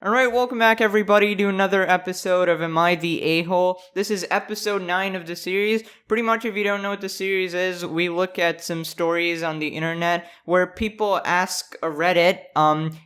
Alright, welcome back everybody to another episode of Am I the A-Hole? This is episode 9 of the series. Pretty much if you don't know what the series is, we look at some stories on the internet where people ask Reddit,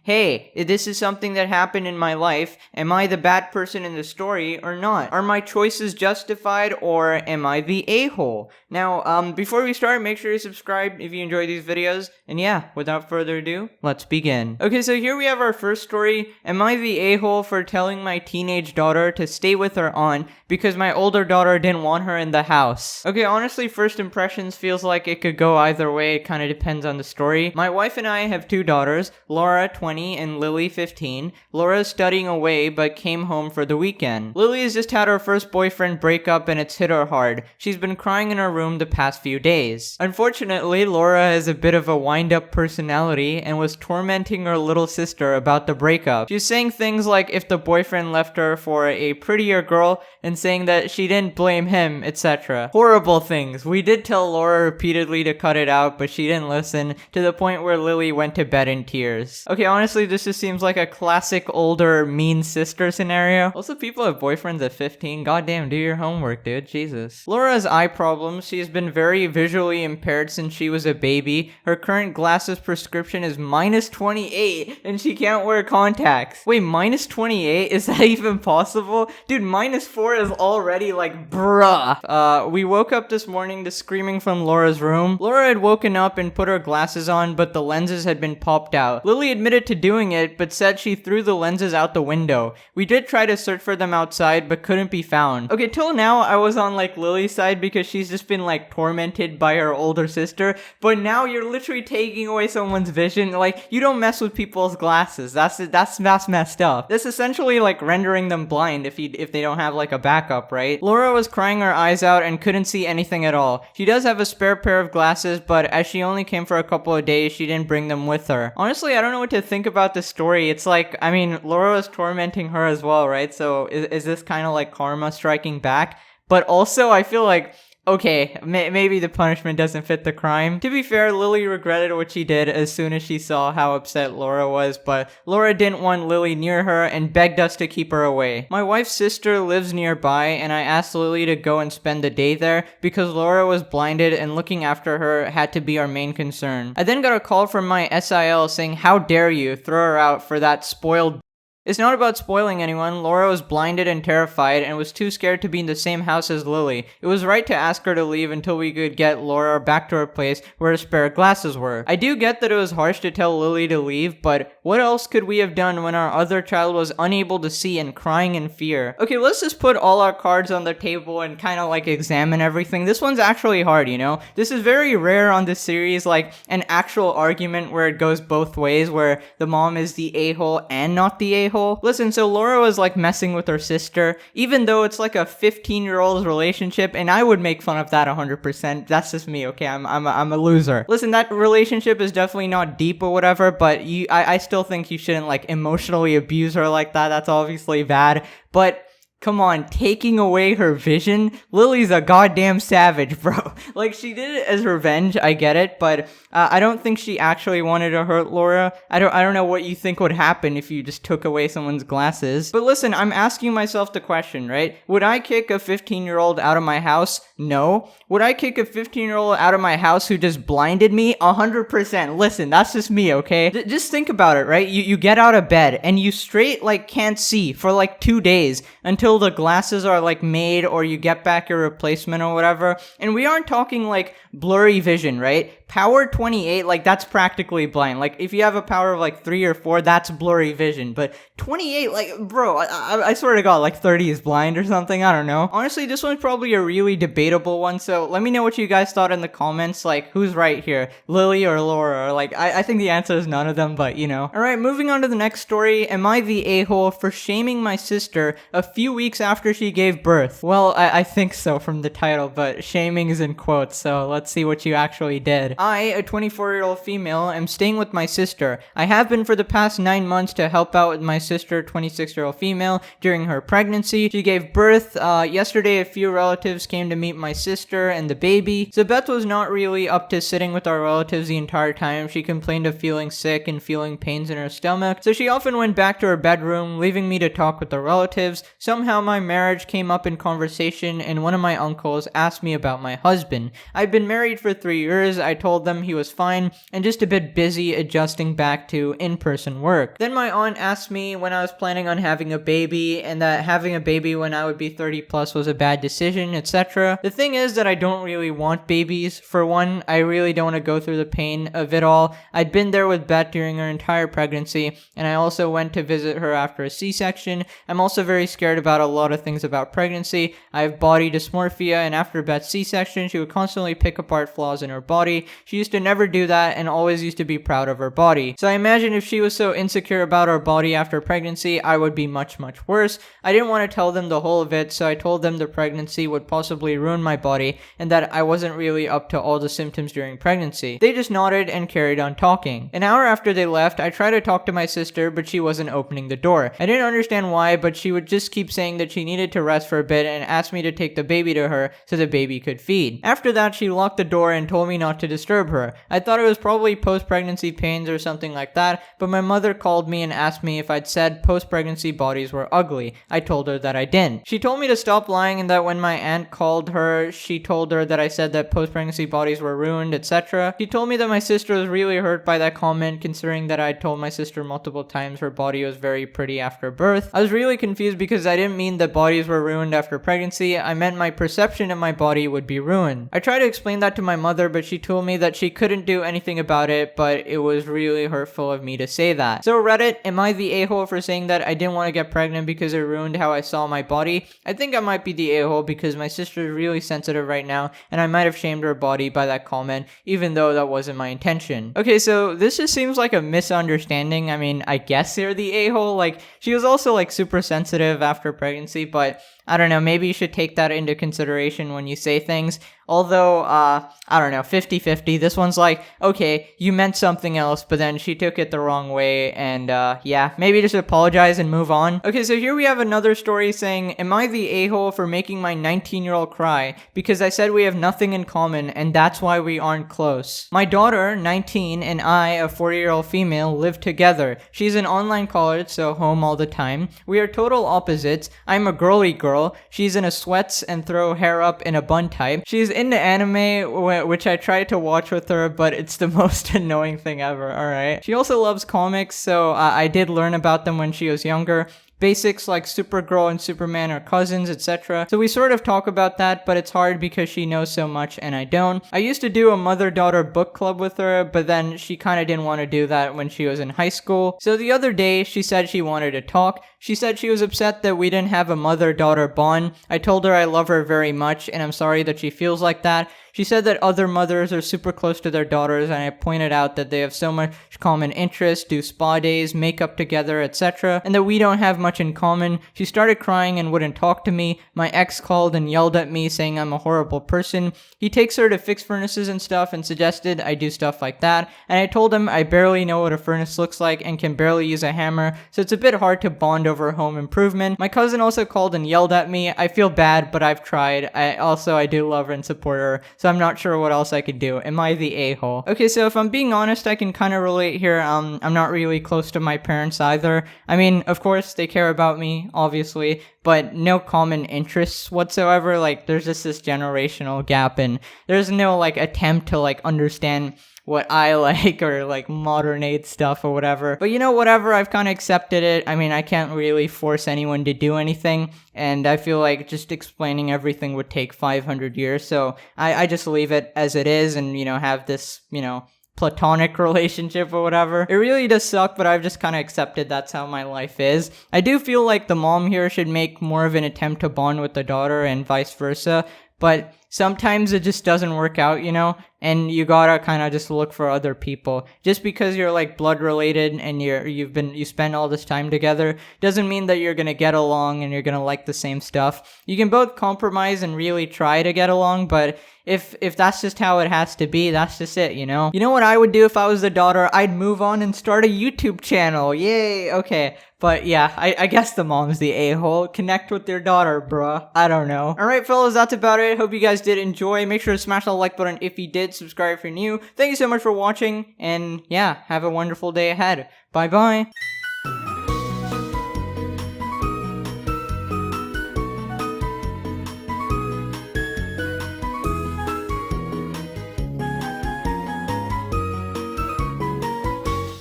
hey, this is something that happened in my life. Am I the bad person in the story or not? Are my choices justified or am I the a-hole? Now, before we start, make sure you subscribe if you enjoy these videos. And yeah, without further ado, let's begin. Okay, so here we have our first story. Am I the a-hole for telling my teenage daughter to stay with her aunt because my older daughter didn't want her in the house? Okay, honestly, first impressions feels like it could go either way. It kind of depends on the story. My wife and I have two daughters, Laura, 20, and Lily, 15. Laura's studying away but came home for the weekend. Lily has just had her first boyfriend break up and it's hit her hard. She's been crying in her room the past few days. Unfortunately, Laura has a bit of a wind-up personality and was tormenting her little sister about the breakup. She's saying things like if the boyfriend left her for a prettier girl and saying that she didn't blame him, etc. Horrible things. We did tell Laura repeatedly to cut it out, but she didn't listen, to the point where Lily went to bed in tears. Okay, honestly, this just seems like a classic older mean sister scenario. Also, people have boyfriends at 15. Goddamn, do your homework, dude. Jesus. Laura has eye problems. She has been very visually impaired since she was a baby. Her current glasses prescription is minus 28, and she can't wear contacts. Wait, minus 28? Is that even possible? Dude, minus 4 is already like, bruh. We woke up this morning to screaming from Laura's room. Laura had woken up and put her glasses on, but the lenses had been popped out. Lily admitted to doing it, but said she threw the lenses out the window. We did try to search for them outside, but couldn't be found. Okay, till now, I was on like Lily's side because she's just been like tormented by her older sister, but now you're literally taking away someone's vision. Like, you don't mess with people's glasses. That's messed up. That's essentially like rendering them blind if they don't have like a backup, right? Laura was crying her eyes out and couldn't see anything at all. She does have a spare pair of glasses, but as she only came for a couple of days, she didn't bring them with her. Honestly, I don't know what to think about this story. It's like, I mean, Laura was tormenting her as well, right? So is this kind of like karma striking back? But also, I feel like, okay, maybe the punishment doesn't fit the crime. To be fair, Lily regretted what she did as soon as she saw how upset Laura was, but Laura didn't want Lily near her and begged us to keep her away. My wife's sister lives nearby, and I asked Lily to go and spend the day there because Laura was blinded and looking after her had to be our main concern. I then got a call from my SIL saying, "How dare you throw her out for that spoiled." It's not about spoiling anyone. Laura was blinded and terrified and was too scared to be in the same house as Lily. It was right to ask her to leave until we could get Laura back to her place where her spare glasses were. I do get that it was harsh to tell Lily to leave, but what else could we have done when our other child was unable to see and crying in fear? Okay, let's just put all our cards on the table and kind of like examine everything. This one's actually hard, you know? This is very rare on this series, like an actual argument where it goes both ways, where the mom is the a-hole and not the a-hole. Listen, so Laura was like messing with her sister, even though it's like a 15-year-old's relationship, and I would make fun of that 100%. That's just me, okay? I'm a loser. Listen, that relationship is definitely not deep or whatever, but I still think you shouldn't like emotionally abuse her like that. That's obviously bad, but come on, taking away her vision? Lily's a goddamn savage, bro. Like, she did it as revenge, I get it, but I don't think she actually wanted to hurt Laura. I don't know what you think would happen if you just took away someone's glasses. But listen, I'm asking myself the question, right? Would I kick a 15-year-old out of my house? No. Would I kick a 15-year-old out of my house who just blinded me? 100%. Listen, that's just me, okay? Just think about it, right? You get out of bed and you straight, like, can't see for, like, 2 days until the glasses are like made or you get back your replacement or whatever. And we aren't talking like blurry vision, right? Power 28, like that's practically blind. Like if you have a power of like 3 or 4, that's blurry vision. But 28, like bro, I swear to God, like 30 is blind or something. I don't know. Honestly, this one's probably a really debatable one. So let me know what you guys thought in the comments. Like who's right here, Lily or Laura? Like I think the answer is none of them, but you know. All right, moving on to the next story. Am I the a-hole for shaming my sister a few weeks after she gave birth? Well, I think so from the title, but shaming is in quotes. So let's see what you actually did. I, a 24-year-old female, am staying with my sister. I have been for the past 9 months to help out with my sister, 26-year-old female, during her pregnancy. She gave birth. Yesterday, a few relatives came to meet my sister and the baby. So Beth was not really up to sitting with our relatives the entire time. She complained of feeling sick and feeling pains in her stomach. So she often went back to her bedroom, leaving me to talk with the relatives. Somehow my marriage came up in conversation and one of my uncles asked me about my husband. I'd been married for 3 years. I told them he was fine and just a bit busy adjusting back to in-person work. Then my aunt asked me when I was planning on having a baby and that having a baby when I would be 30 plus was a bad decision, etc. The thing is that I don't really want babies. For one, I really don't want to go through the pain of it all. I'd been there with Beth during her entire pregnancy, and I also went to visit her after a C-section. I'm also very scared about a lot of things about pregnancy. I have body dysmorphia, and after Beth's C-section, she would constantly pick apart flaws in her body. She used to never do that and always used to be proud of her body. So I imagine if she was so insecure about her body after pregnancy, I would be much worse. I didn't want to tell them the whole of it, so I told them the pregnancy would possibly ruin my body and that I wasn't really up to all the symptoms during pregnancy. They just nodded and carried on talking. An hour after they left, I tried to talk to my sister, but she wasn't opening the door. I didn't understand why, but she would just keep saying that she needed to rest for a bit and asked me to take the baby to her so the baby could feed. After that, she locked the door and told me not to disturb her. I thought it was probably post-pregnancy pains or something like that, but my mother called me and asked me if I'd said post-pregnancy bodies were ugly. I told her that I didn't. She told me to stop lying and that when my aunt called her, she told her that I said that post-pregnancy bodies were ruined, etc. She told me that my sister was really hurt by that comment, considering that I told my sister multiple times her body was very pretty after birth. I was really confused because I didn't mean that bodies were ruined after pregnancy. I meant my perception of my body would be ruined. I tried to explain that to my mother, but she told me that she couldn't do anything about it, but it was really hurtful of me to say that. So Reddit, am I the a-hole for saying that I didn't want to get pregnant because it ruined how I saw my body? I think I might be the a-hole because my sister is really sensitive right now, and I might have shamed her body by that comment, even though that wasn't my intention. Okay, so this just seems like a misunderstanding. I mean, I guess you're the a-hole. Like, she was also like super sensitive after pregnancy, but I don't know, maybe you should take that into consideration when you say things. Although, I don't know, 50-50. This one's like, okay, you meant something else, but then she took it the wrong way, and yeah, maybe just apologize and move on. Okay, so here we have another story saying, am I the a-hole for making my 19-year-old cry because I said we have nothing in common and that's why we aren't close? My daughter, 19, and I, a 40-year-old female, live together. She's in online college, so home all the time. We are total opposites. I'm a girly girl. She's in a sweats and throw hair up in a bun type. She's into anime, which I try to watch with her, but it's the most annoying thing ever, alright? She also loves comics, so I did learn about them when she was younger. Basics like Supergirl and Superman are cousins, etc. So we sort of talk about that, but it's hard because she knows so much and I don't. I used to do a mother-daughter book club with her, but then she kind of didn't want to do that when she was in high school. So the other day, she said she wanted to talk. She said she was upset that we didn't have a mother-daughter bond. I told her I love her very much and I'm sorry that she feels like that. She said that other mothers are super close to their daughters, and I pointed out that they have so much common interests, do spa days, make up together, etc., and that we don't have much in common. She started crying and wouldn't talk to me. My ex called and yelled at me, saying I'm a horrible person. He takes her to fix furnaces and stuff and suggested I do stuff like that, and I told him I barely know what a furnace looks like and can barely use a hammer, so it's a bit hard to bond over home improvement. My cousin also called and yelled at me. I feel bad, but I've tried. I do love her and support her, so I'm not sure what else I could do. Am I the a-hole? Okay, so if I'm being honest, I can kind of relate here. I'm not really close to my parents either. I mean, of course, they care about me, obviously, but no common interests whatsoever. Like, there's just this generational gap, and there's no, like, attempt to, like, understand what I like or like modern age stuff or whatever. But you know, whatever, I've kind of accepted it. I mean, I can't really force anyone to do anything, and I feel like just explaining everything would take 500 years, so I just leave it as it is and, you know, have this, you know, platonic relationship or whatever. It really does suck, but I've just kind of accepted that's how my life is. I do feel like the mom here should make more of an attempt to bond with the daughter and vice versa, but sometimes it just doesn't work out, you know, and you gotta kind of just look for other people. Just because you're like blood related and you spend all this time together doesn't mean that you're gonna get along and you're gonna like the same stuff. You can both compromise and really try to get along, but if that's just how it has to be, that's just it, you know? You know what I would do if I was the daughter? I'd move on and start a YouTube channel. Yay, okay. But yeah, I guess the mom's the a-hole. Connect with their daughter, bruh. I don't know. Alright, fellas, that's about it. Hope you guys did enjoy. Make sure to smash the like button if you did. Subscribe if you're new. Thank you so much for watching. And yeah, have a wonderful day ahead. Bye-bye.